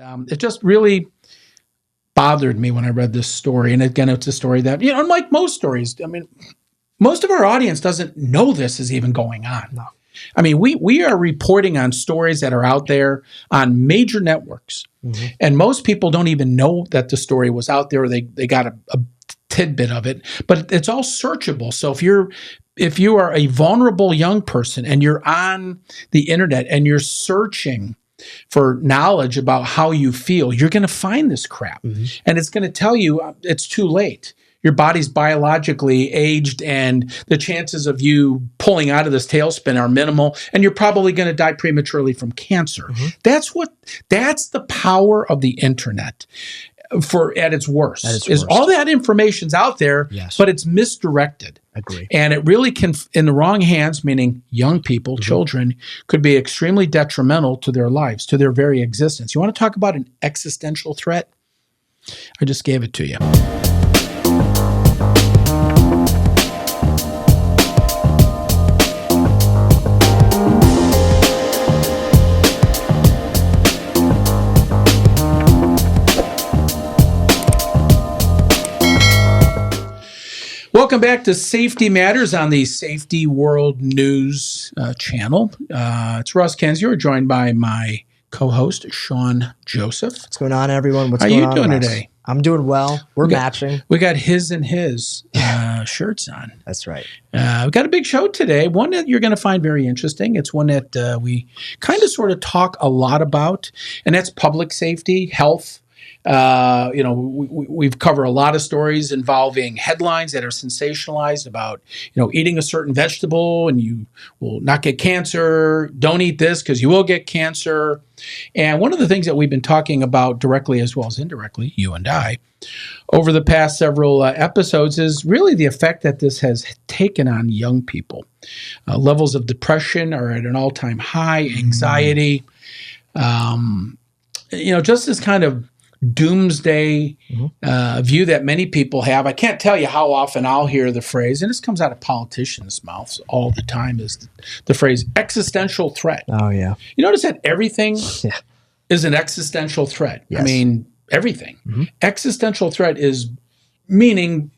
It just really bothered me when I read this story. And again, it's a story that, unlike most stories, I mean, most of our audience doesn't know this is even going on. No. I mean, we are reporting on stories that are out there on major networks. Mm-hmm. And most people don't even know that the story was out there, or they got a tidbit of it, but it's all searchable. So if you are a vulnerable young person and you're on the internet and you're searching for knowledge about how you feel, you're going to find this crap. Mm-hmm. And it's going to tell you it's too late. Your body's biologically aged and the chances of you pulling out of this tailspin are minimal, and you're probably going to die prematurely from cancer. Mm-hmm. That's the power of the internet at its worst. All that information's out there, yes, but it's misdirected. Agree. And it really can, in the wrong hands, meaning young people, mm-hmm, children, could be extremely detrimental to their lives, to their very existence. You want to talk about an existential threat? I just gave it to you. Welcome back to Safety Matters on the Safety World News channel. It's Russ, Kendzior, joined by my co-host, Sean Joseph. What's going on, everyone? How are you doing today? I'm doing well. We're matching. We got his and his shirts on. That's right. We've got a big show today, one that you're going to find very interesting. It's one that we kind of sort of talk a lot about, and that's public safety, health. We've covered a lot of stories involving headlines that are sensationalized about, eating a certain vegetable and you will not get cancer. Don't eat this because you will get cancer. And one of the things that we've been talking about directly as well as indirectly, you and I, over the past several episodes is really the effect that this has taken on young people. Levels of depression are at an all-time high, anxiety, just this kind of doomsday view that many people have. I can't tell you how often I'll hear the phrase, and this comes out of politicians' mouths all the time, is the phrase existential threat. Oh, yeah. You notice that everything is an existential threat. Yes. I mean, everything. Mm-hmm. Existential threat is meaning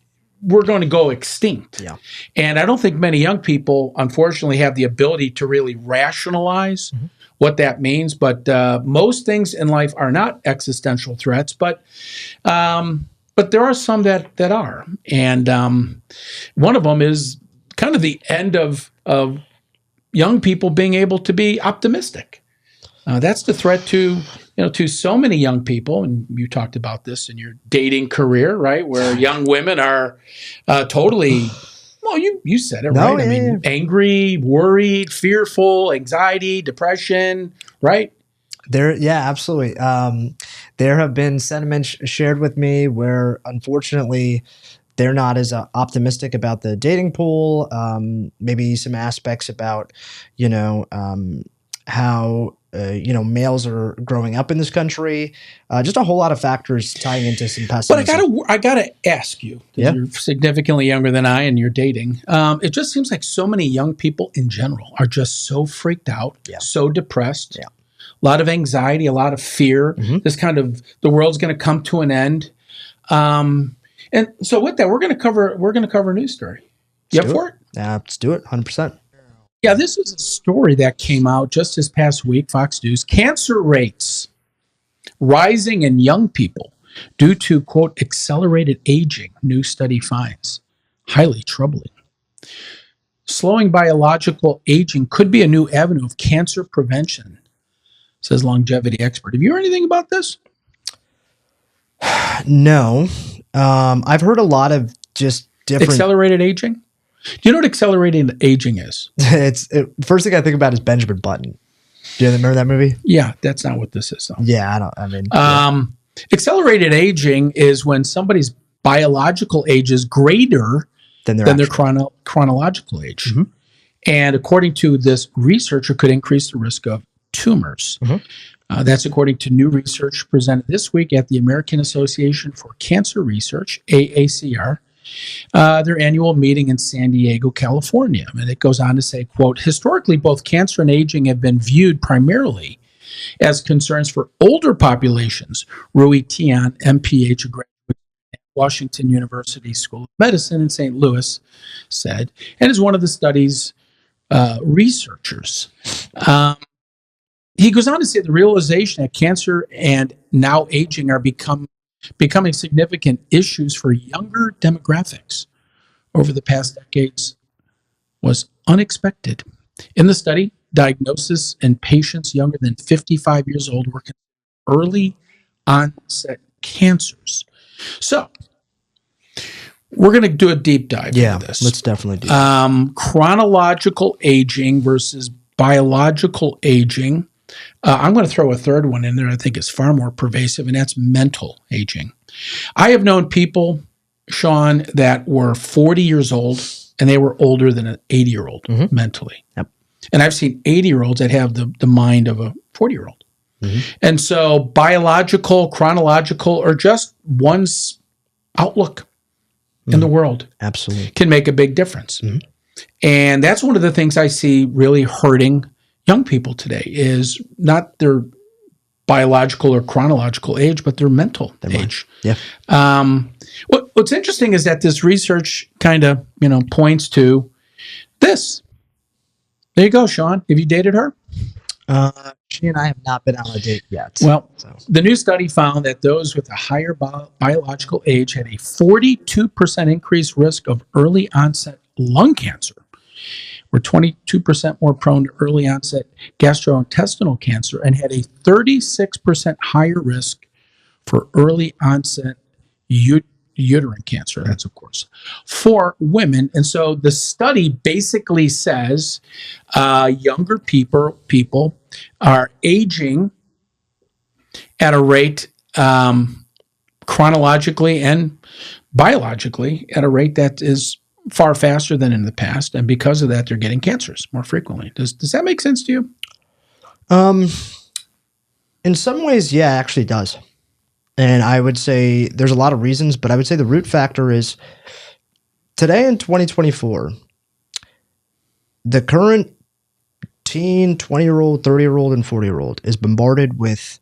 we're going to go extinct. Yeah. And I don't think many young people, unfortunately, have the ability to really rationalize what that means. But most things in life are not existential threats, but there are some that are. And one of them is kind of the end of young people being able to be optimistic. That's the threat to so many young people. And you talked about this in your dating career, right? Where young women are totally... Well, you said it, right? Yeah, I mean, angry, worried, fearful, anxiety, depression, right? Absolutely. There have been sentiments shared with me where, unfortunately, they're not as optimistic about the dating pool. Maybe some aspects about, how males are growing up in this country. Just a whole lot of factors tying into some pessimism. But I gotta ask you, because you're significantly younger than I and you're dating. It just seems like so many young people in general are just so freaked out, so depressed, a lot of anxiety, a lot of fear. Mm-hmm. This kind of the world's going to come to an end. And so with that, we're going to cover a news story. You up for it? Yeah, let's do it. 100%. Yeah, this is a story that came out just this past week, Fox News. Cancer rates rising in young people due to, quote, accelerated aging, new study finds. Highly troubling. Slowing biological aging could be a new avenue of cancer prevention, says longevity expert. Have you heard anything about this? No. I've heard a lot of just different... Accelerated aging? Do you know what accelerated aging is? First thing I think about is Benjamin Button. Do you remember that movie? Yeah, that's not what this is, though. Yeah, accelerated aging is when somebody's biological age is greater than their chronological age. Mm-hmm. And according to this research, it could increase the risk of tumors. Mm-hmm. That's according to new research presented this week at the American Association for Cancer Research, AACR, their annual meeting in San Diego, California. And it goes on to say, quote, historically, both cancer and aging have been viewed primarily as concerns for older populations. Rui Tian, MPH, a graduate at Washington University School of Medicine in St. Louis, said, and is one of the study's researchers. He goes on to say the realization that cancer and now aging are becoming significant issues for younger demographics over the past decades was unexpected. In the study, diagnosis in patients younger than 55 years old were early onset cancers. So, we're going to do a deep dive into this. Let's definitely do chronological aging versus biological aging. I'm going to throw a third one in there I think is far more pervasive, and that's mental aging. I have known people, Sean, that were 40 years old, and they were older than an 80-year-old mentally. Yep. And I've seen 80-year-olds that have the mind of a 40-year-old. And so biological, chronological, or just one's outlook in the world Absolutely can make a big difference. And that's one of the things I see really hurting young people today is not their biological or chronological age, but their mental age. Yeah. What's interesting is that this research kind of, points to this. There you go, Sean. Have you dated her? She and I have not been on a date yet. Well, the new study found that those with a higher biological age had a 42% increased risk of early onset lung cancer, were 22% more prone to early onset gastrointestinal cancer, and had a 36% higher risk for early onset uterine cancer. That's, of course, for women. And so the study basically says younger people are aging at a rate chronologically and biologically at a rate that is far faster than in the past, and because of that, they're getting cancers more frequently. Does that make sense to you? In some ways, yeah, it actually does. And I would say there's a lot of reasons, but I would say the root factor is today in 2024, the current teen, 20-year-old, 30-year-old, and 40-year-old is bombarded with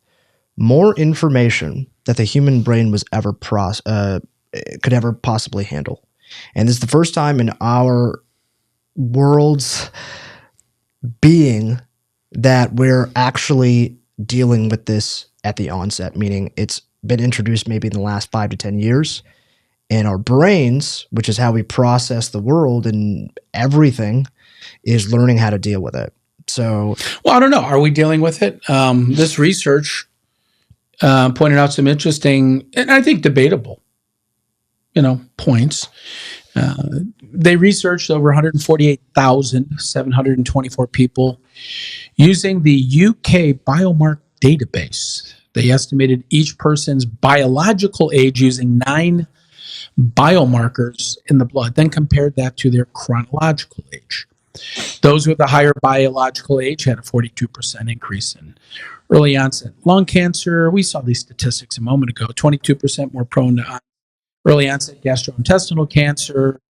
more information that the human brain was could ever possibly handle. And this is the first time in our world's being that we're actually dealing with this at the onset, meaning it's been introduced maybe in the last 5 to 10 years. And our brains, which is how we process the world and everything, is learning how to deal with it. So, well, I don't know. Are we dealing with it? This research pointed out some interesting, and I think debatable, points. They researched over 148,724 people using the UK biomark database. They estimated each person's biological age using 9 biomarkers in the blood, then compared that to their chronological age. Those with a higher biological age had a 42% increase in early onset lung cancer. We saw these statistics a moment ago, 22% more prone to early onset gastrointestinal cancer,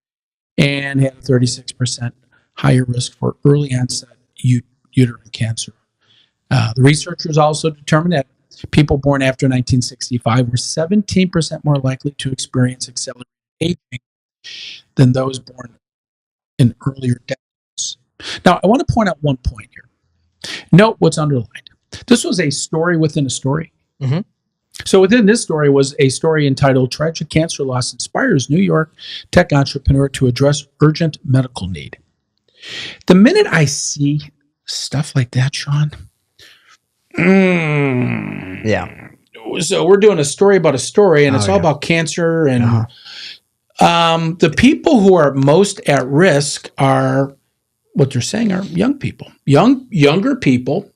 and had a 36% higher risk for early onset uterine cancer. The researchers also determined that people born after 1965 were 17% more likely to experience accelerated aging than those born in earlier decades. Now, I want to point out one point here. Note what's underlined. This was a story within a story. So within this story was a story entitled Tragic Cancer Loss Inspires New York Tech Entrepreneur to Address Urgent Medical Need. The minute I see stuff like that, Sean, yeah. So we're doing a story about a story, and it's all about cancer. And the people who are most at risk are, what they're saying are young people, younger people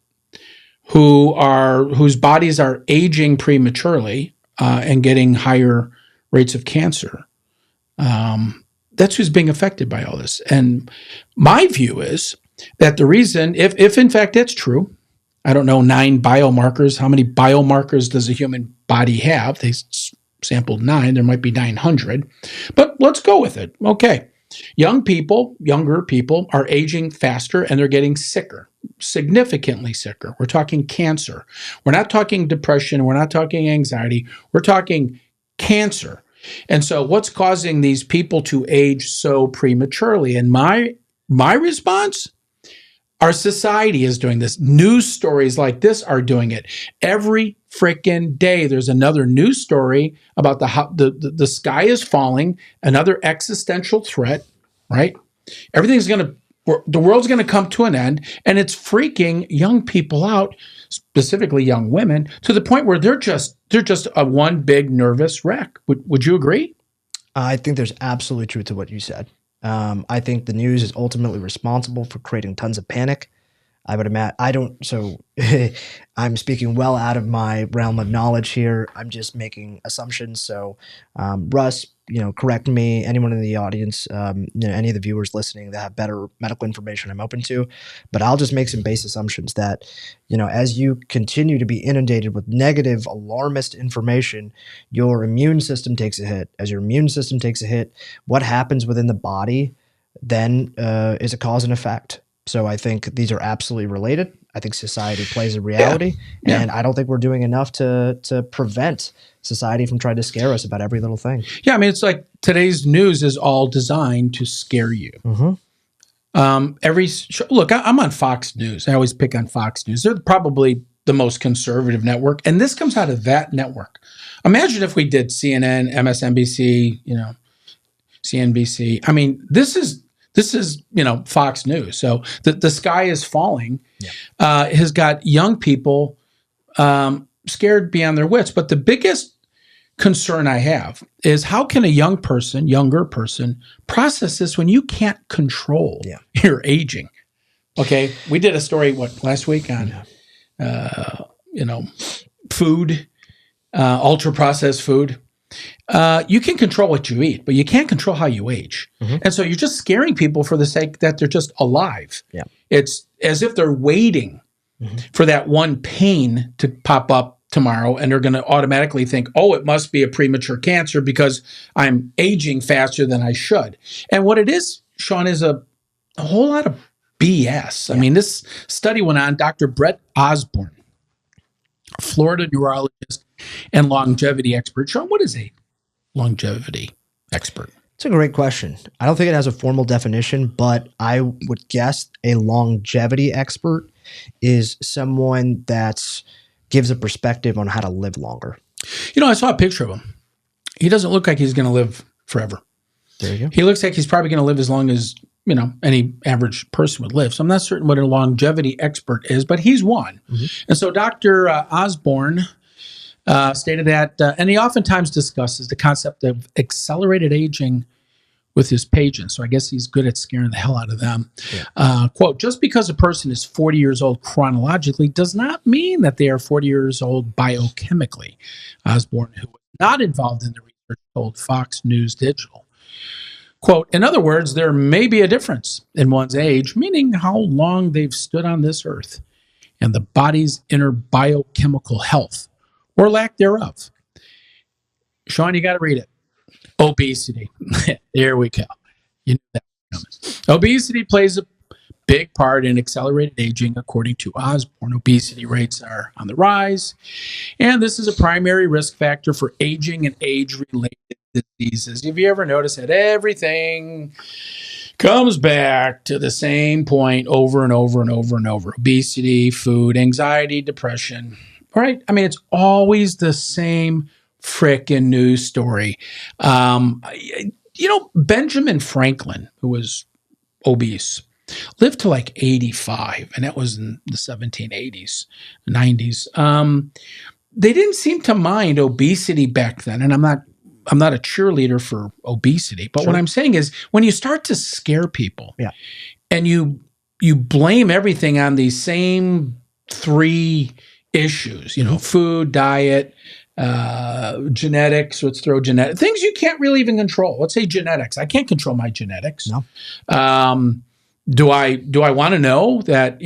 whose bodies are aging prematurely and getting higher rates of cancer. That's who's being affected by all this. And my view is that the reason, if in fact that's true, I don't know, 9 biomarkers. How many biomarkers does a human body have? They sampled 9. There might be 900. But let's go with it. Okay. Young people, younger people, are aging faster and they're getting sicker, significantly sicker. We're talking cancer. We're not talking depression. We're not talking anxiety. We're talking cancer. And so what's causing these people to age so prematurely? And my response, our society is doing this. News stories like this are doing it. Every freaking day, there's another news story about the sky is falling, another existential threat, right? The world's going to come to an end, and it's freaking young people out, specifically young women, to the point where they're just a one big nervous wreck. Would you agree? I think there's absolutely truth to what you said. I think the news is ultimately responsible for creating tons of panic. I would imagine, so I'm speaking well out of my realm of knowledge here. I'm just making assumptions. So, Russ, correct me, anyone in the audience, any of the viewers listening that have better medical information, I'm open to, but I'll just make some base assumptions that, as you continue to be inundated with negative, alarmist information, your immune system takes a hit. As your immune system takes a hit, what happens within the body then is a cause and effect. So I think these are absolutely related. I think society plays a reality, and I don't think we're doing enough to prevent society from trying to scare us about every little thing. Yeah, I mean, it's like today's news is all designed to scare you. Look, I'm on Fox News. I always pick on Fox News. They're probably the most conservative network, and this comes out of that network. Imagine if we did CNN, MSNBC, CNBC. I mean, this is Fox News. So the sky is falling. Has got young people scared beyond their wits. But the biggest concern I have is, how can a younger person process this when you can't control your aging? Okay, we did a story last week on food, ultra processed food. You can control what you eat, but you can't control how you age. And so you're just scaring people for the sake that they're just alive. It's as if they're waiting for that one pain to pop up tomorrow, and they're going to automatically think, oh, it must be a premature cancer because I'm aging faster than I should. And what it is, Sean, is a whole lot of BS. I mean, this study went on. Dr. Brett Osborne, Florida neurologist and longevity expert. Sean, what is a longevity expert? It's a great question. I don't think it has a formal definition, but I would guess a longevity expert is someone that gives a perspective on how to live longer. I saw a picture of him. He doesn't look like he's going to live forever. There you go. He looks like he's probably going to live as long as, any average person would live. So I'm not certain what a longevity expert is, but he's one. And so Dr. Osborne stated that, and he oftentimes discusses the concept of accelerated aging with his patients. So I guess he's good at scaring the hell out of them. Quote, just because a person is 40 years old chronologically does not mean that they are 40 years old biochemically. Osborne, who was not involved in the research, told Fox News Digital. Quote, in other words, there may be a difference in one's age, meaning how long they've stood on this earth, and the body's inner biochemical health, or lack thereof. Sean, you got to read it. Obesity. There we go. You know that. Obesity plays a big part in accelerated aging, according to Osborne. Obesity rates are on the rise, and this is a primary risk factor for aging and age-related diseases. Have you ever noticed that everything comes back to the same point over and over and over and over? Obesity, food, anxiety, depression. Right? I mean, it's always the same frickin' news story. Benjamin Franklin, who was obese, lived to like 85, and that was in the 1780s, 90s. They didn't seem to mind obesity back then, and I'm not a cheerleader for obesity, but what I'm saying is, when you start to scare people, and you blame everything on these same three issues, food, diet, genetics. Let's throw genetics, things you can't really even control. Let's say genetics. I can't control my genetics. No. Do I want to know that,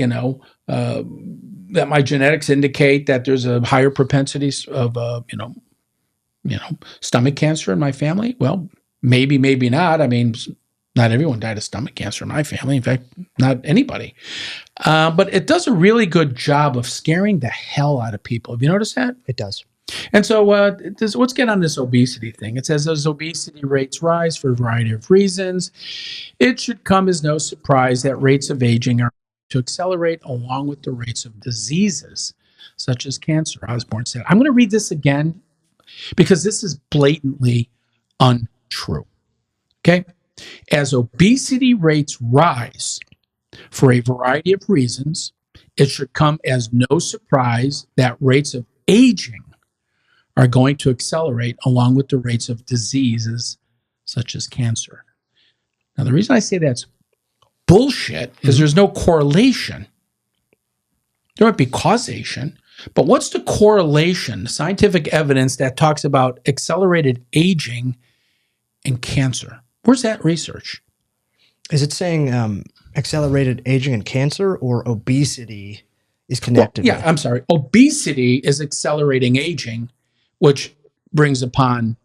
that my genetics indicate that there's a higher propensity of, stomach cancer in my family? Well, maybe not. I mean, Not everyone died of stomach cancer in my family. In fact, not anybody. But it does a really good job of scaring the hell out of people. Have you noticed that? It does. And so let's get on this obesity thing. It says as obesity rates rise for a variety of reasons, it should come as no surprise that rates of aging are to accelerate along with the rates of diseases such as cancer. Osborne said, I'm going to read this again because this is blatantly untrue. Okay? As obesity rates rise for a variety of reasons, it should come as no surprise that rates of aging are going to accelerate along with the rates of diseases such as cancer. Now, the reason I say that's bullshit is there's no correlation. There might be causation, but what's the correlation, the scientific evidence that talks about accelerated aging and cancer? Where's that research? Is it saying accelerated aging and cancer, or obesity is connected? Well, yeah, I'm sorry. Obesity is accelerating aging, which brings upon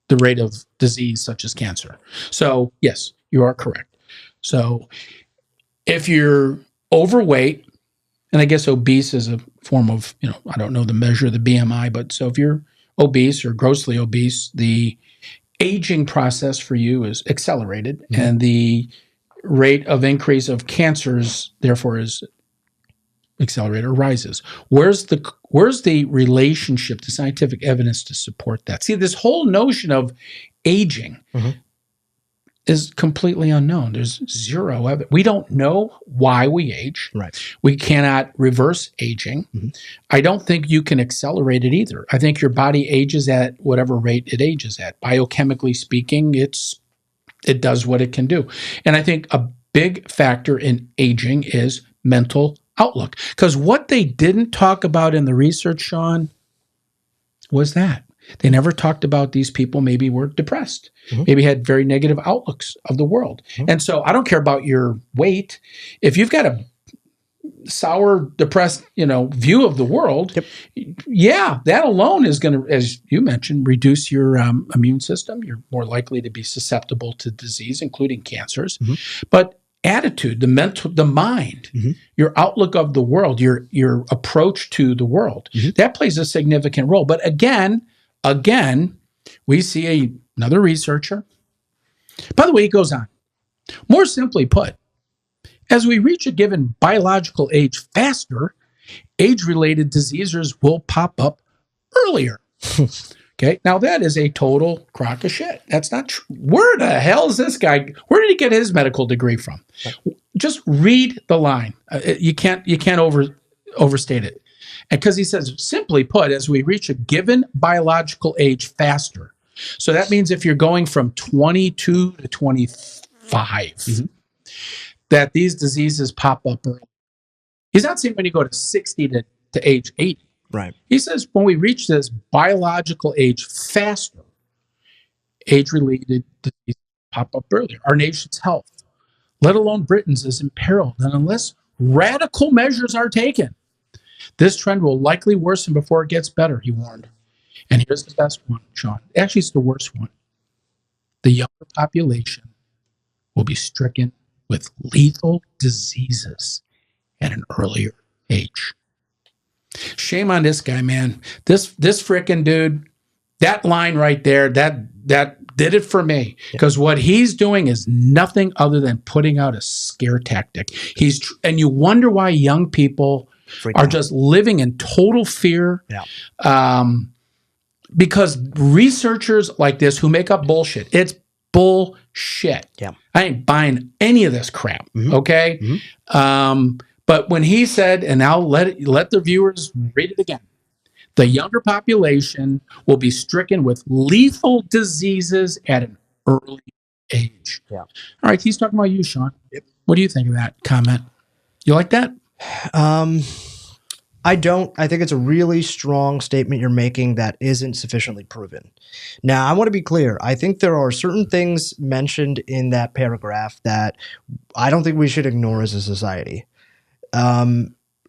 the rate of disease such as cancer. So, yes, you are correct. So, if you're overweight, and I guess obese is a form of, I don't know the measure of the BMI, but so if you're obese or grossly obese, the aging process for you is accelerated, and the rate of increase of cancers, therefore, is accelerated or rises. Where's the relationship, the scientific evidence to support that? See, this whole notion of aging is completely unknown. There's zero evidence. We don't know why we age. Right. We cannot reverse aging. I don't think you can accelerate it either. I think your body ages at whatever rate it ages at. Biochemically speaking, it does what it can do. And I think a big factor in aging is mental outlook. Because what they didn't talk about in the research, Sean, was that. They never talked about these people maybe were depressed, maybe had very negative outlooks of the world. And so I don't care about your weight. If you've got a sour, depressed, view of the world, yeah, that alone is going to, as you mentioned, reduce your immune system. You're more likely to be susceptible to disease, including cancers. But attitude, the mind, your outlook of the world, your approach to the world, that plays a significant role. But again, we see another researcher. By the way, he goes on. More simply put, as we reach a given biological age faster, age-related diseases will pop up earlier. Okay, now that is a total crock of shit. That's not true. Where the hell is this guy? Where did he get his medical degree from? Just read the line. You can't overstate it. And because he says, simply put, as we reach a given biological age faster. So that means if you're going from 22 to 25, that these diseases pop up early. He's not saying when you go to 60 to age 80. Right. He says when we reach this biological age faster, age-related diseases pop up earlier. Our nation's health, let alone Britain's, is imperiled. And unless radical measures are taken, this trend will likely worsen before it gets better, he warned. And here's the best one, Sean. Actually, it's the worst one. The younger population will be stricken with lethal diseases at an earlier age. Shame on this guy, man. This frickin' dude, that line right there, that did it for me. Because what he's doing is nothing other than putting out a scare tactic. And you wonder why young people are just living in total fear. Because researchers like this who make up bullshit, it's bullshit. I ain't buying any of this crap, okay? But when he said, and I'll let the viewers read it again, the younger population will be stricken with lethal diseases at an early age. All right, he's talking about you, Sean. What do you think of that comment? You like that? I don't. I think it's a really strong statement you're making that isn't sufficiently proven. Now, I want to be clear. I think there are certain things mentioned in that paragraph that I don't think we should ignore as a society.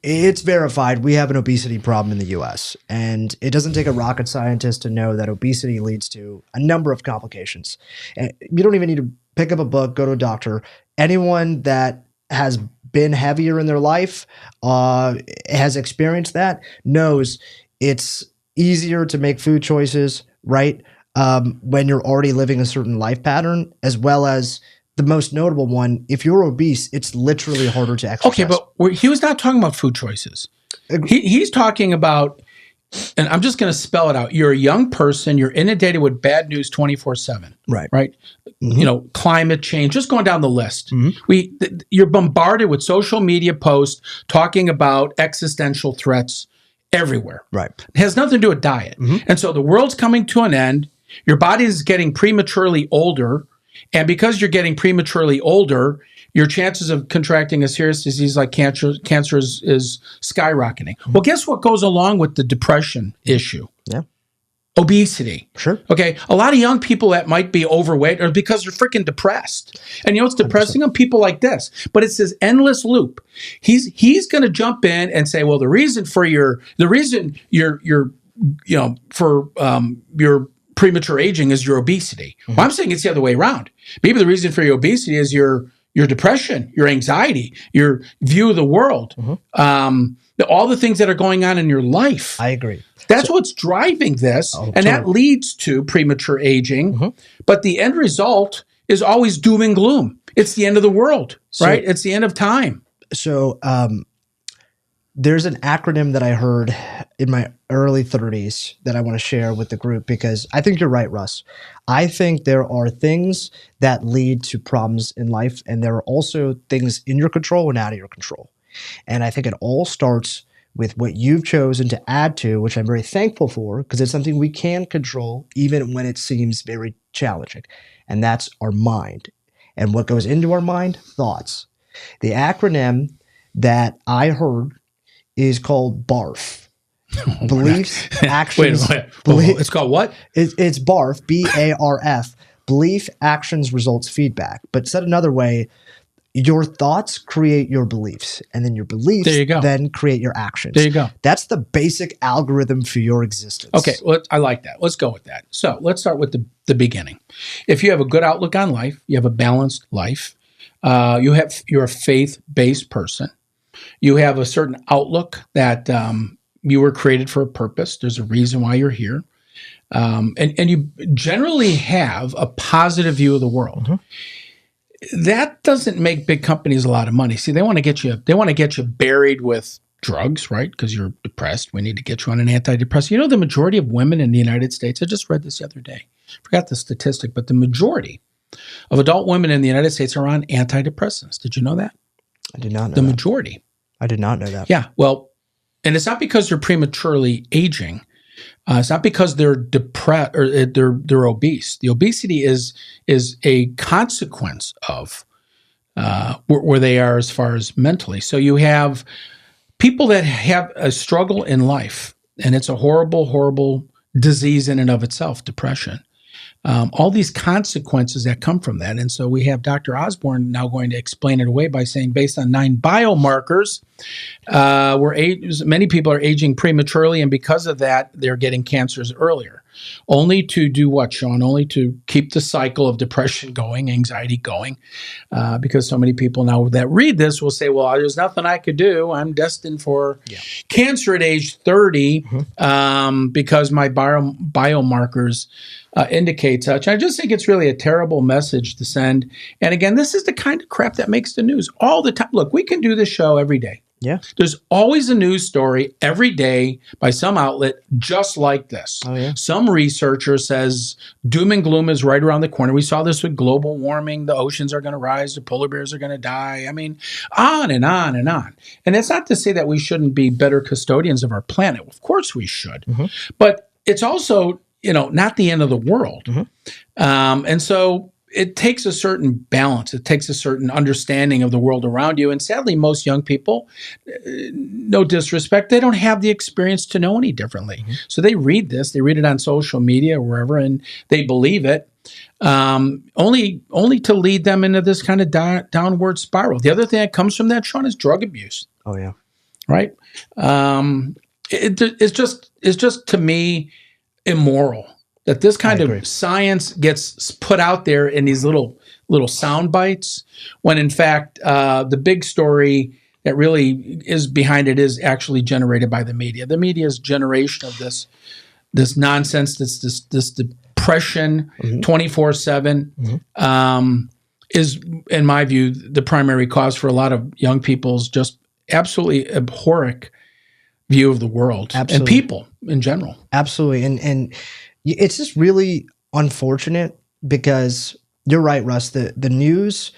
It's verified. We have an obesity problem in the US, and it doesn't take a rocket scientist to know that obesity leads to a number of complications. And you don't even need to pick up a book, go to a doctor. Anyone that has been heavier in their life, has experienced that, knows it's easier to make food choices, right? When you're already living a certain life pattern, as well as the most notable one, if you're obese, it's literally harder to exercise. Okay, but he was not talking about food choices. He's talking about, and I'm just going to spell it out. You're a young person. You're inundated with bad news 24/7. Right. Right. Mm-hmm. You know, climate change. Just going down the list. Mm-hmm. You're bombarded with social media posts talking about existential threats everywhere. Right. It has nothing to do with diet. Mm-hmm. And so the world's coming to an end. Your body is getting prematurely older. And because you're getting prematurely older, your chances of contracting a serious disease like cancer is skyrocketing. Mm-hmm. Well, guess what goes along with the depression issue? Yeah. Obesity. Sure. Okay. A lot of young people that might be overweight are because they're freaking depressed. And you know what's depressing them? People like this. But it's this endless loop. He's going to jump in and say, well, the reason your premature aging is your obesity. Mm-hmm. Well, I'm saying it's the other way around. Maybe the reason for your obesity is your depression, your anxiety, your view of the world, all the things that are going on in your life. I agree. That's what's driving this, and that leads to premature aging. Mm-hmm. But the end result is always doom and gloom. It's the end of the world, right? It's the end of time. So there's an acronym that I heard in my early 30s that I want to share with the group, because I think you're right, Russ. I think there are things that lead to problems in life, and there are also things in your control and out of your control. And I think it all starts with what you've chosen to add to, which I'm very thankful for, because it's something we can control even when it seems very challenging. And that's our mind. And what goes into our mind? Thoughts. The acronym that I heard is called BARF. Beliefs, actions. Wait. It's called what? It's BARF, B-A-R-F. Belief, actions, results, feedback. But said another way, your thoughts create your beliefs, and then your beliefs then create your actions. There you go. That's the basic algorithm for your existence. Okay, well, I like that. Let's go with that. So let's start with the beginning. If you have a good outlook on life, you have a balanced life, you're a faith-based person, you have a certain outlook that you were created for a purpose. There's a reason why you're here. And you generally have a positive view of the world. Mm-hmm. That doesn't make big companies a lot of money. See, they want to get you buried with drugs, right? Because you're depressed. We need to get you on an antidepressant. You know, the majority of women in the United States, I just read this the other day, forgot the statistic, but the majority of adult women in the United States are on antidepressants. Did you know that? I did not know the majority. I did not know that. Yeah. Well, and it's not because they're prematurely aging. It's not because they're depressed or they're obese. The obesity is a consequence of where they are as far as mentally. So you have people that have a struggle in life, and it's a horrible, horrible disease in and of itself, depression. All these consequences that come from that. And so we have Dr. Osborne now going to explain it away by saying, based on 9 biomarkers, many people are aging prematurely, and because of that, they're getting cancers earlier. Only to do what, Sean? Only to keep the cycle of depression going, anxiety going, because so many people now that read this will say, well, there's nothing I could do. I'm destined for cancer at age 30 because my biomarkers indicate such. I just think it's really a terrible message to send. And again, this is the kind of crap that makes the news all the time. Look, we can do this show every day. Yeah. There's always a news story every day by some outlet just like this. Oh, yeah. Some researcher says doom and gloom is right around the corner. We saw this with global warming. The oceans are going to rise. The polar bears are going to die. I mean, on and on and on. And it's not to say that we shouldn't be better custodians of our planet. Of course we should. Mm-hmm. But it's also, not the end of the world. Mm-hmm. And so it takes a certain balance. It takes a certain understanding of the world around you. And sadly, most young people, no disrespect, they don't have the experience to know any differently. Mm-hmm. So they read this, they read it on social media or wherever, and they believe it, only to lead them into this kind of downward spiral. The other thing that comes from that, Sean, is drug abuse. Oh, yeah. right? It's just to me immoral that this kind of science gets put out there in these little sound bites, when in fact the big story that really is behind it is actually generated by the media. The media's generation of this nonsense, this depression, 24/7, is, in my view, the primary cause for a lot of young people's just absolutely abhorrent view of the world and people in general. Absolutely. And it's just really unfortunate because you're right, Russ. The news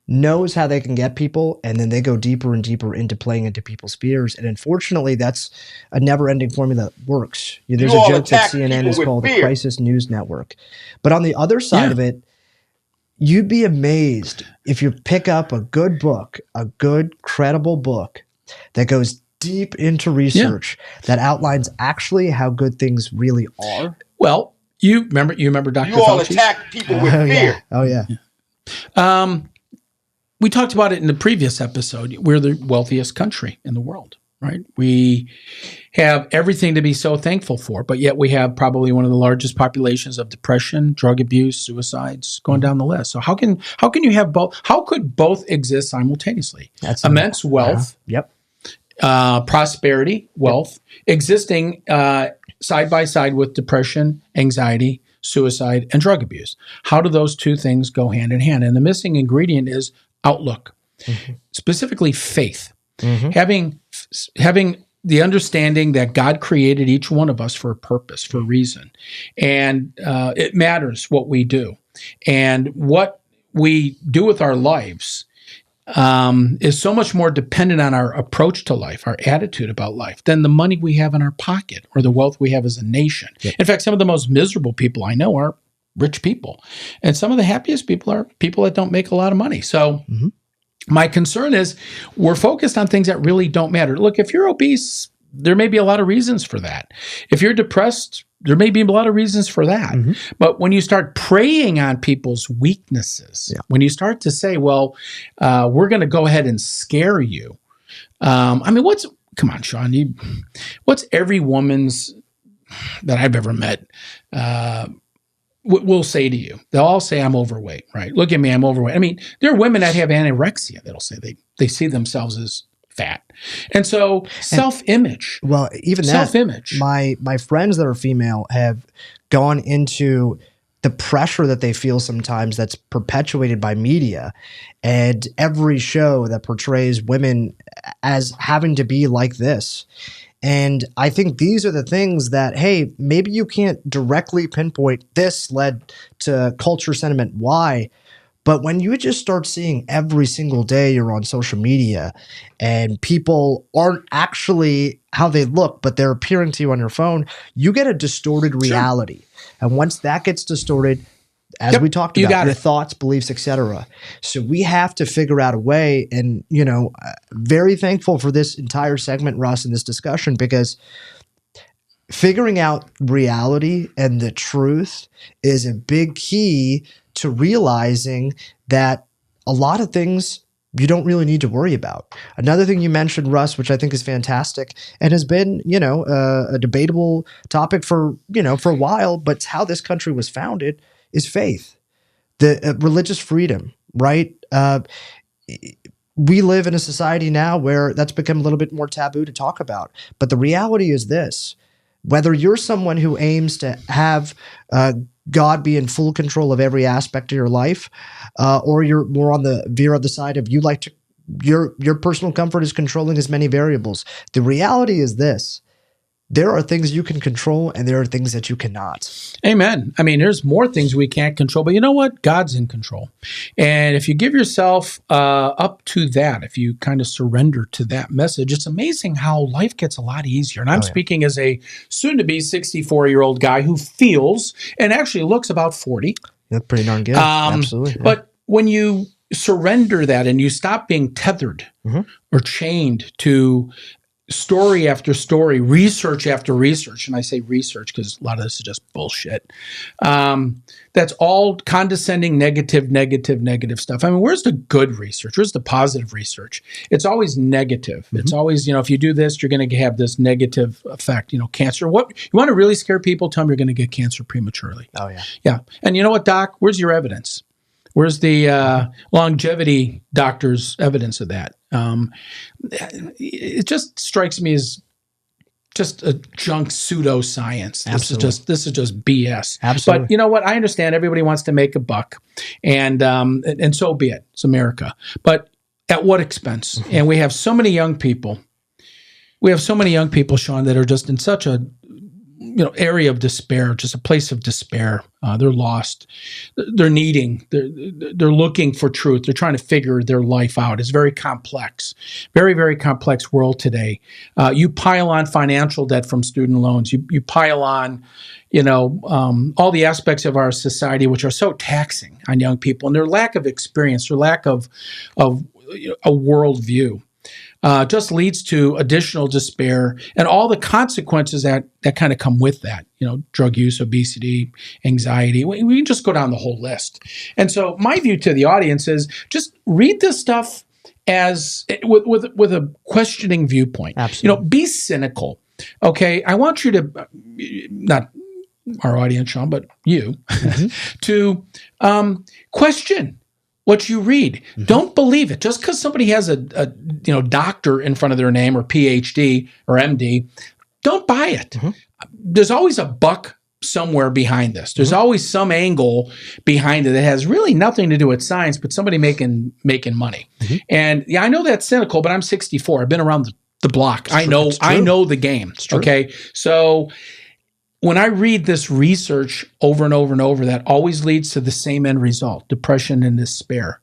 knows how they can get people, and then they go deeper and deeper into playing into people's fears. And unfortunately, that's a never-ending formula that works. There's a joke that CNN is called the Crisis News Network. But on the other side of it, you'd be amazed if you pick up a good book, a good, credible book that goes deep into research that outlines actually how good things really are. Well, you remember Dr. Fauci? You all attack people with fear. Oh, yeah. We talked about it in the previous episode. We're the wealthiest country in the world, right? We have everything to be so thankful for, but yet we have probably one of the largest populations of depression, drug abuse, suicides, going down the list. So how can you have both? How could both exist simultaneously? That's immense wealth, prosperity, wealth, existing side by side with depression, anxiety, suicide, and drug abuse. How do those two things go hand in hand? And the missing ingredient is outlook, specifically faith. Having the understanding that God created each one of us for a purpose, for a reason. And it matters what we do. And what we do with our lives is so much more dependent on our approach to life, our attitude about life, than the money we have in our pocket or the wealth we have as a nation. Yep. In fact, some of the most miserable people I know are rich people. And some of the happiest people are people that don't make a lot of money. So my concern is we're focused on things that really don't matter. Look, if you're obese, there may be a lot of reasons for that. If you're depressed, there may be a lot of reasons for that. But when you start preying on people's weaknesses, when you start to say, well, we're going to go ahead and scare you. I mean, come on, Sean, what's every woman's that I've ever met will say to you? They'll all say, I'm overweight, right? Look at me, I'm overweight. I mean, there are women that have anorexia that'll say they see themselves as fat. And so self-image. Well, even self-image. My friends that are female have gone into the pressure that they feel sometimes that's perpetuated by media and every show that portrays women as having to be like this. And I think these are the things that, hey, maybe you can't directly pinpoint this led to culture sentiment Y, but when you just start seeing every single day you're on social media and people aren't actually how they look, but they're appearing to you on your phone, you get a distorted reality. Sure. And once that gets distorted, as we talked about, your thoughts, beliefs, etc. So we have to figure out a way, and very thankful for this entire segment, Russ, in this discussion, because figuring out reality and the truth is a big key to realizing that a lot of things you don't really need to worry about. Another thing you mentioned, Russ, which I think is fantastic and has been, a debatable topic for a while, but it's how this country was founded, is faith, the religious freedom, right? We live in a society now where that's become a little bit more taboo to talk about. But the reality is this: whether you're someone who aims to have God be in full control of every aspect of your life, or you're more on the veer of the side of you like to, your personal comfort is controlling as many variables. The reality is this: there are things you can control and there are things that you cannot. Amen. I mean, there's more things we can't control, but you know what? God's in control. And if you give yourself up to that, if you kind of surrender to that message, it's amazing how life gets a lot easier. And I'm speaking as a soon-to-be 64-year-old guy who feels and actually looks about 40. That's pretty darn good. Absolutely. Yeah. But when you surrender that and you stop being tethered or chained to story after story, research after research, and I say research because a lot of this is just bullshit. That's all condescending, negative stuff. I mean, where's the good research? Where's the positive research? It's always negative. Mm-hmm. It's always, if you do this, you're going to have this negative effect. Cancer. What you want to really scare people? Tell them you're going to get cancer prematurely. Oh yeah, yeah. And you know what, Doc? Where's your evidence? Where's the longevity doctor's evidence of that? It just strikes me as just a junk pseudoscience. This is just BS. Absolutely. But you know what? I understand everybody wants to make a buck, and so be it. It's America. But at what expense? Mm-hmm. And we have so many young people. Sean, that are just in such a area of despair, just a place of despair. They're lost. They're looking for truth. They're trying to figure their life out. It's very complex, very, very complex world today. You pile on financial debt from student loans. You pile on, all the aspects of our society which are so taxing on young people, and their lack of experience, their lack of a worldview. Just leads to additional despair and all the consequences that kind of come with that. Drug use, obesity, anxiety. We can just go down the whole list. And so my view to the audience is just read this stuff as with a questioning viewpoint. Absolutely. Be cynical. Okay, I want you to not our audience, Sean, but you to question what you read. Mm-hmm. Don't believe it. Just because somebody has a doctor in front of their name or PhD or MD, don't buy it. Mm-hmm. There's always a buck somewhere behind this. There's always some angle behind it that has really nothing to do with science, but somebody making money. Mm-hmm. And yeah, I know that's cynical, but I'm 64. I've been around the block. I know the game. Okay, so when I read this research over and over and over, that always leads to the same end result: depression and despair,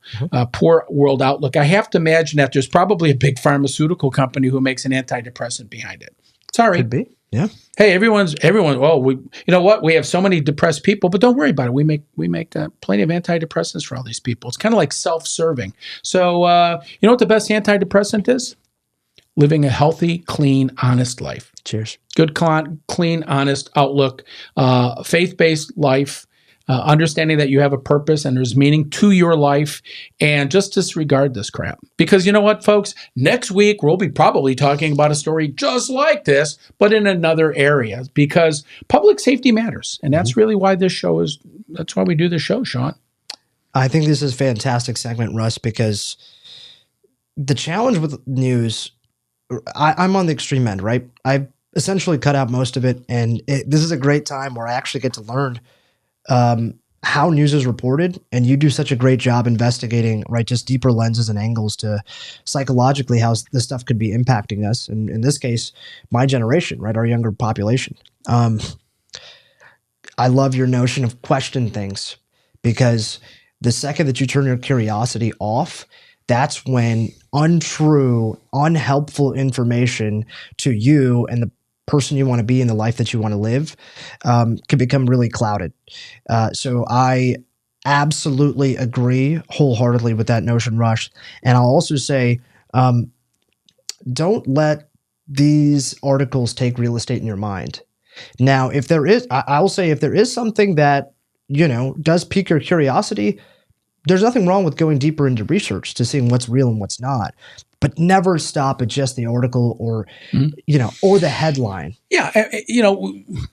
poor world outlook. I have to imagine that there's probably a big pharmaceutical company who makes an antidepressant behind it. Sorry. Could be. Yeah. Hey, everyone. Well, you know what? We have so many depressed people, but don't worry about it. We make plenty of antidepressants for all these people. It's kind of like self-serving. So, you know what the best antidepressant is? Living a healthy, clean, honest life. Cheers. Good, clean, honest outlook, faith-based life, understanding that you have a purpose and there's meaning to your life, and just disregard this crap. Because you know what, folks? Next week, we'll be probably talking about a story just like this, but in another area, because public safety matters. And that's really why that's why we do this show, Sean. I think this is a fantastic segment, Russ, because the challenge with news, I'm on the extreme end, right? I essentially cut out most of it, and this is a great time where I actually get to learn how news is reported, and you do such a great job investigating, right, just deeper lenses and angles to psychologically how this stuff could be impacting us, and in this case, my generation, right, our younger population. I love your notion of question things, because the second that you turn your curiosity off, that's when untrue, unhelpful information to you and the person you want to be in the life that you want to live can become really clouded. So I absolutely agree wholeheartedly with that notion, Rush. And I'll also say, don't let these articles take real estate in your mind. Now, if there is, I will say, if there is something that, does pique your curiosity, there's nothing wrong with going deeper into research to seeing what's real and what's not, but never stop at just the article or, or the headline. Yeah.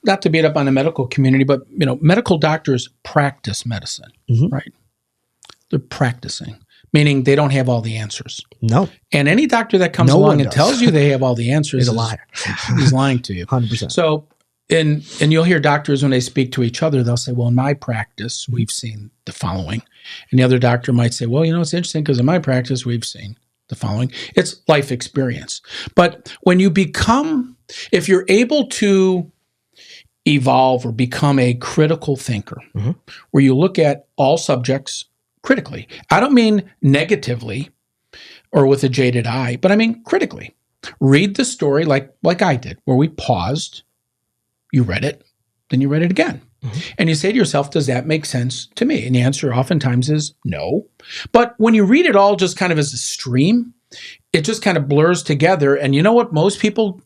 Not to beat up on the medical community, but, medical doctors practice medicine, right? They're practicing, meaning they don't have all the answers. No. And any doctor that comes along and tells you they have all the answers is a liar. He's lying to you. 100%. So, and you'll hear doctors when they speak to each other, they'll say, well, in my practice, we've seen the following. And the other doctor might say, well, it's interesting because in my practice, we've seen the following. It's life experience. But when you if you're able to evolve or become a critical thinker, where you look at all subjects critically, I don't mean negatively or with a jaded eye, but I mean critically. Read the story like I did, where we paused. You read it, then you read it again. And you say to yourself, does that make sense to me? And the answer oftentimes is no. But when you read it all just kind of as a stream, it just kind of blurs together. And you know what most people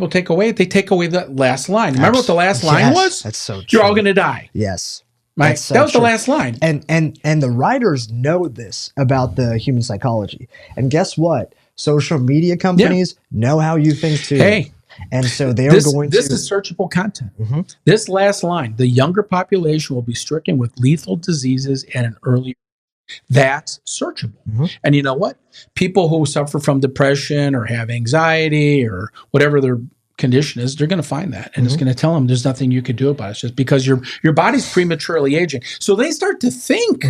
take away? They take away the last line. Remember what the last line was? That's so true. You're all going to die. Yes. Right? So that was true. the last line. And the writers know this about the human psychology. And guess what? Social media companies know how you think too. Hey. And so they're going This to... is searchable content. This last line, the younger population will be stricken with lethal diseases at an early. That's searchable. And you know what? People who suffer from depression or have anxiety or whatever their condition is, they're going to find that. And it's going to tell them there's nothing you can do about it. It's just because your body's prematurely aging. So they start to think,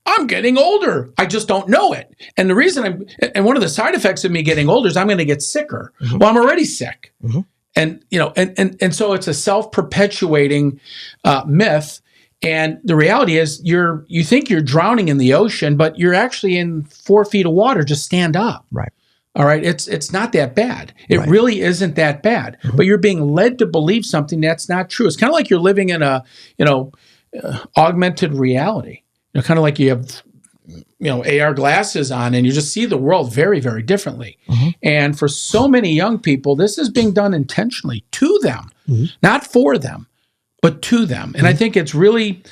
I'm getting older. I just don't know it. And the reason and one of the side effects of me getting older is I'm going to get sicker. Well, I'm already sick. And, and so it's a self-perpetuating myth. And the reality is you think you're drowning in the ocean, but you're actually in 4 feet of water. Just stand up. Right. All right. It's not that bad. It really isn't that bad, but you're being led to believe something that's not true. It's kind of like you're living in a, augmented reality. Kind of like you have, AR glasses on and you just see the world very, very differently. And for so many young people, this is being done intentionally to them, not for them, but to them. And I think it's really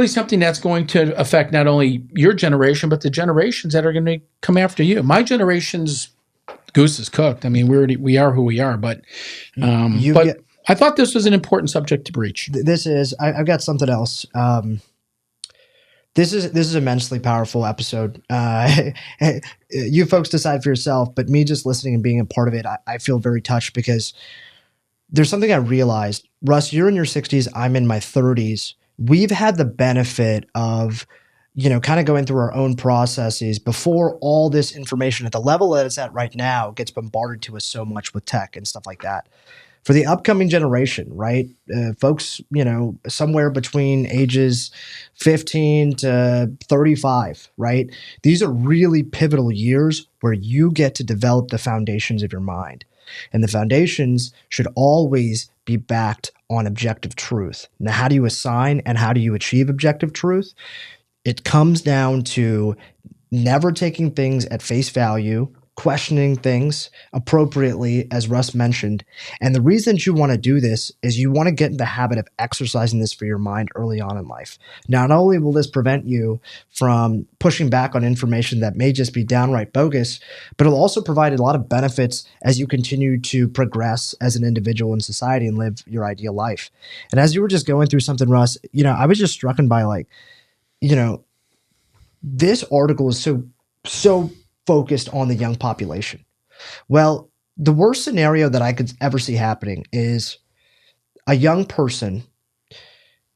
something that's going to affect not only your generation, but the generations that are going to come after you. My generation's goose is cooked. I mean, we are who we are, but I thought this was an important subject to breach. This is. I've got something else. This is immensely powerful episode. You folks decide for yourself, but me just listening and being a part of it, I feel very touched because there's something I realized. Russ, you're in your 60s. I'm in my 30s. We've had the benefit of, kind of going through our own processes before all this information at the level that it's at right now gets bombarded to us so much with tech and stuff like that. For the upcoming generation, right? Folks, somewhere between ages 15 to 35, right? These are really pivotal years where you get to develop the foundations of your mind. And the foundations should always be backed on objective truth. Now, how do you assign and how do you achieve objective truth? It comes down to never taking things at face value, questioning things appropriately, as Russ mentioned. And the reason you want to do this is you want to get in the habit of exercising this for your mind early on in life. Not only will this prevent you from pushing back on information that may just be downright bogus, but it'll also provide a lot of benefits as you continue to progress as an individual in society and live your ideal life. And as you were just going through something, Russ, I was just struck by this article is so focused on the young population. Well, the worst scenario that I could ever see happening is a young person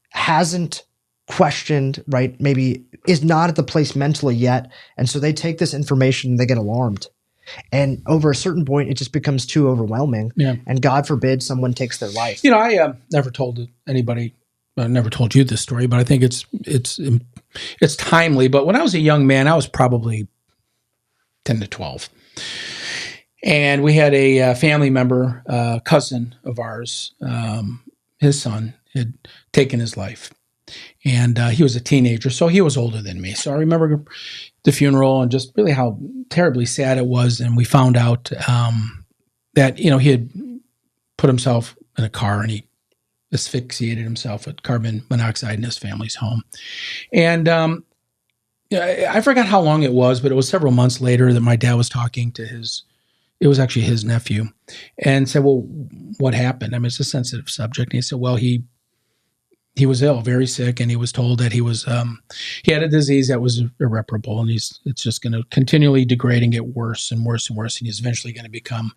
hasn't questioned, right? Maybe is not at the place mentally yet. And so they take this information and they get alarmed. And over a certain point, it just becomes too overwhelming. Yeah. And God forbid someone takes their life. I never told anybody, I never told you this story, but I think it's timely. But when I was a young man, I was probably 10 to 12. And we had a family member, cousin of ours, his son had taken his life. And he was a teenager, so he was older than me. So I remember the funeral and just really how terribly sad it was. And we found out that, he had put himself in a car and he asphyxiated himself with carbon monoxide in his family's home. And I forgot how long it was, but it was several months later that my dad was talking to it was actually his nephew, and said, well, what happened? I mean, it's a sensitive subject. And he said, well, he was ill, very sick, and he was told that he had a disease that was irreparable, and it's just going to continually degrade and get worse and worse and worse, and he's eventually going to become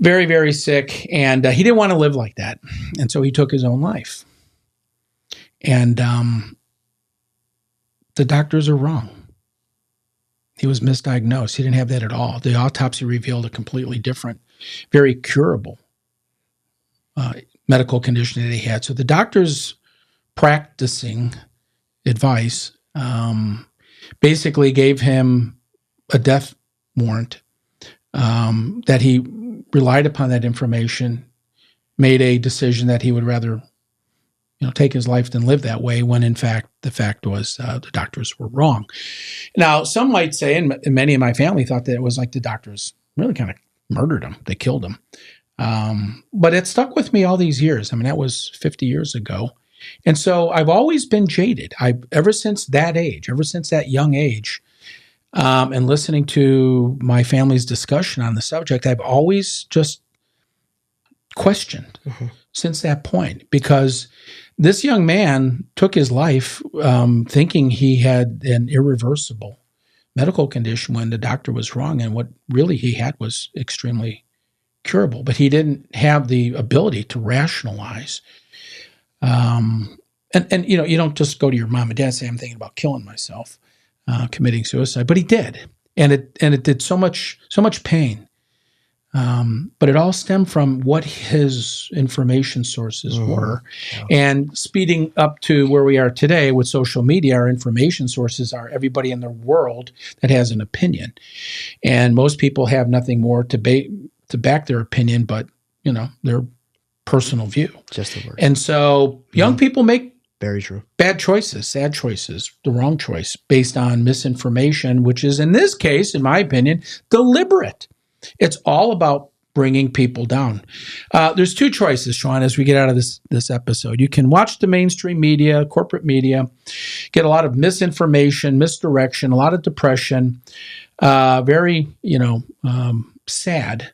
very, very sick, and he didn't want to live like that, and so he took his own life. And the doctors are wrong. He was misdiagnosed. He didn't have that at all. The autopsy revealed a completely different, very curable medical condition that he had. So the doctors practicing advice basically gave him a death warrant that he relied upon that information, made a decision that he would rather, take his life than live that way, when in fact the fact was the doctors were wrong. Now, some might say, and many in my family thought that it was like the doctors really kind of murdered him. They killed him. But it stuck with me all these years. I mean, that was 50 years ago. And so I've always been jaded. Ever since that age, ever since that young age, and listening to my family's discussion on the subject, I've always just questioned since that point, because this young man took his life thinking he had an irreversible medical condition when the doctor was wrong, and what really he had was extremely curable, but he didn't have the ability to rationalize. And you don't just go to your mom and dad and say, I'm thinking about killing myself, committing suicide, but he did. And it did so much pain. But it all stemmed from what his information sources were. Yeah. And speeding up to where we are today with social media, our information sources are everybody in the world that has an opinion. And most people have nothing more to back their opinion, but, their personal view. Just the word. And so young people make very true bad choices, sad choices, the wrong choice based on misinformation, which is, in this case, in my opinion, deliberate. It's all about bringing people down. There's two choices, Sean, as we get out of this episode. You can watch the mainstream media, corporate media, get a lot of misinformation, misdirection, a lot of depression, very, sad.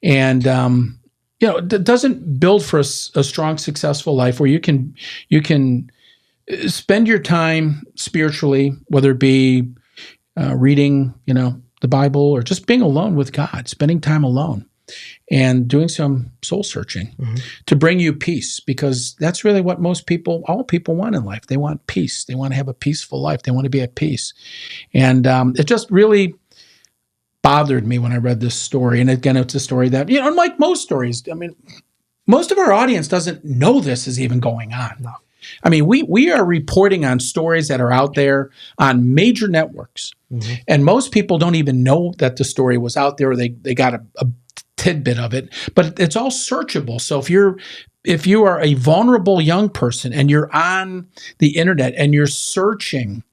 And, it doesn't build for a strong, successful life where you can spend your time spiritually, whether it be reading, the Bible, or just being alone with God, spending time alone and doing some soul searching to bring you peace, because that's really what all people want in life. They want peace. They want to have a peaceful life. They want to be at peace. And it just really bothered me when I read this story. And again, it's a story that, unlike most stories, I mean, most of our audience doesn't know this is even going on. No. I mean, we are reporting on stories that are out there on major networks. And most people don't even know that the story was out there, or they got a tidbit of it, but it's all searchable. So if you are a vulnerable young person and you're on the internet and you're searching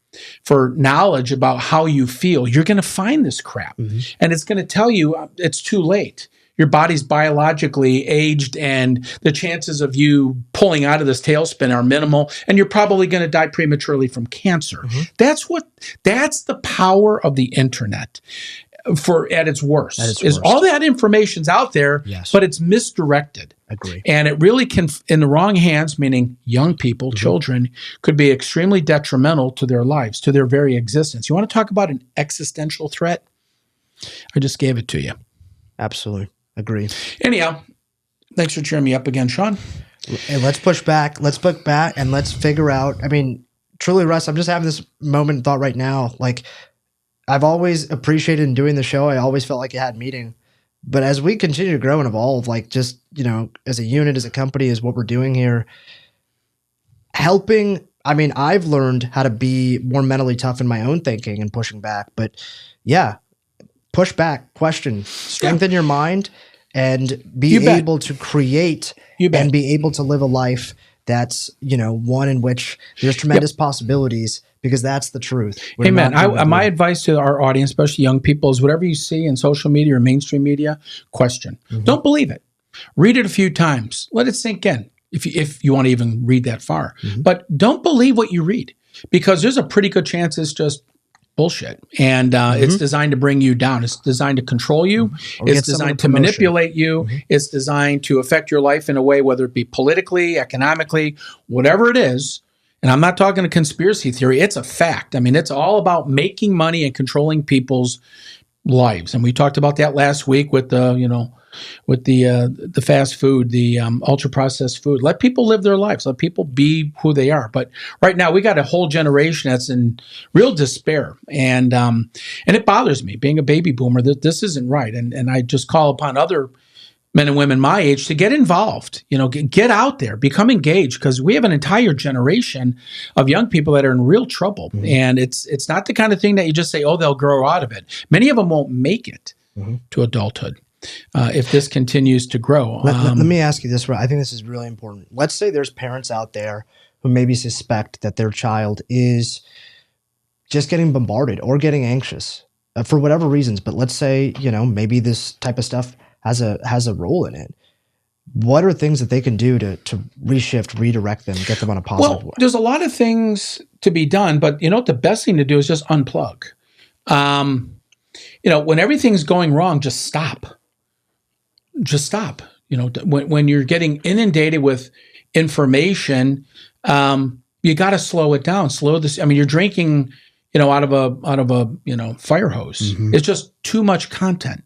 for knowledge about how you feel, you're going to find this crap. And it's going to tell you it's too late. Your body's biologically aged, and the chances of you pulling out of this tailspin are minimal, and you're probably going to die prematurely from cancer. That's the power of the internet at its worst. All that information's out there, but it's misdirected. Agree. And it really can, in the wrong hands, meaning young people, children, could be extremely detrimental to their lives, to their very existence. You want to talk about an existential threat? I just gave it to you. Absolutely. Agree. Anyhow, thanks for cheering me up again, Sean. Hey, let's push back. Let's look back and let's figure out. I mean, truly, Russ, I'm just having this moment thought right now. Like, I've always appreciated in doing the show. I always felt like it had meaning. But as we continue to grow and evolve, like just, as a unit, as a company, is what we're doing here, helping. I mean, I've learned how to be more mentally tough in my own thinking and pushing back. But yeah, push back, question, strengthen your mind, and be able to create and be able to live a life that's, one in which there's tremendous possibilities, because that's the truth. Amen. My advice to our audience, especially young people, is whatever you see in social media or mainstream media, question. Don't believe it. Read it a few times. Let it sink in if you want to even read that far. But don't believe what you read, because there's a pretty good chance it's just bullshit. And it's designed to bring you down. It's designed to control you. It's designed to manipulate you. It's designed to affect your life in a way, whether it be politically, economically, whatever it is. And I'm not talking a conspiracy theory. It's a fact. I mean, it's all about making money and controlling people's lives. And we talked about that last week with the fast food, the ultra processed food. Let people live their lives. Let people be who they are. But right now, we got a whole generation that's in real despair, and it bothers me. Being a baby boomer, this isn't right. And I just call upon other men and women my age to get involved. Get out there, become engaged, because we have an entire generation of young people that are in real trouble. And it's not the kind of thing that you just say, oh, they'll grow out of it. Many of them won't make it to adulthood. if this continues to grow. Let me ask you this, right? I think this is really important. Let's say there's parents out there who maybe suspect that their child is just getting bombarded or getting anxious for whatever reasons. But let's say, maybe this type of stuff has a role in it. What are things that they can do to reshift, redirect them, get them on a positive way? There's a lot of things to be done, but the best thing to do is just unplug. When everything's going wrong, just stop. Just stop. When you're getting inundated with information, you got to slow it down. Slow this. I mean, you're drinking, out of a fire hose. Mm-hmm. It's just too much content.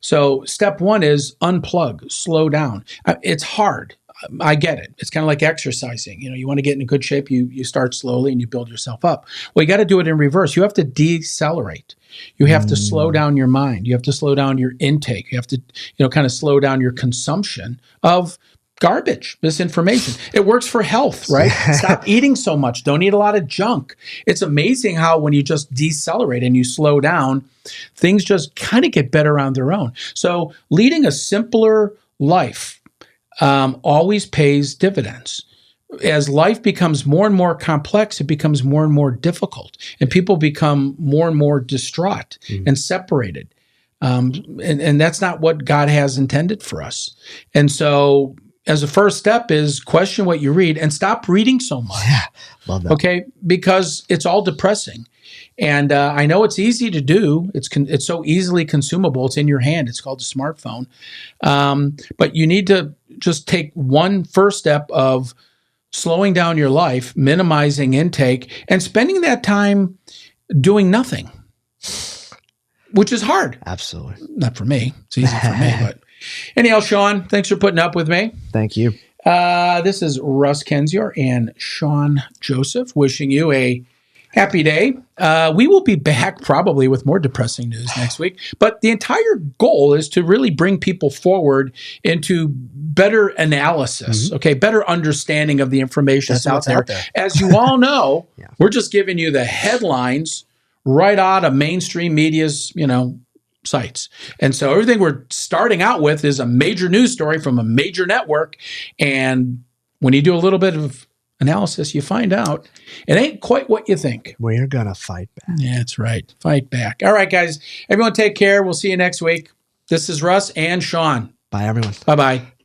So step one is unplug, slow down. It's hard. I get it. It's kind of like exercising. You want to get in a good shape. You start slowly and you build yourself up. Well, you got to do it in reverse. You have to decelerate. You have to slow down your mind. You have to slow down your intake. You have to, kind of slow down your consumption of garbage, misinformation. It works for health, right? Stop eating so much. Don't eat a lot of junk. It's amazing how when you just decelerate and you slow down, things just kind of get better on their own. So leading a simpler life always pays dividends. As life becomes more and more complex, it becomes more and more difficult, and people become more and more distraught and separated. And that's not what God has intended for us. And so as a first step is question what you read and stop reading so much. Yeah, love that. Okay, because it's all depressing. And I know it's easy to do. It's so easily consumable. It's in your hand. It's called a smartphone. But you need to just take one first step of slowing down your life, minimizing intake, and spending that time doing nothing, which is hard. Absolutely. Not for me. It's easy for me. But anyhow, Sean, thanks for putting up with me. Thank you. This is Russ Kendzior and Sean Joseph wishing you a happy day. We will be back probably with more depressing news next week. But the entire goal is to really bring people forward into better analysis, better understanding of the information that's out there. As you all know, we're just giving you the headlines right out of mainstream media's, sites. And so everything we're starting out with is a major news story from a major network. And when you do a little bit of analysis, you find out it ain't quite what you think. We're going to fight back. Yeah, that's right. Fight back. All right, guys. Everyone take care. We'll see you next week. This is Russ and Sean. Bye, everyone. Bye-bye.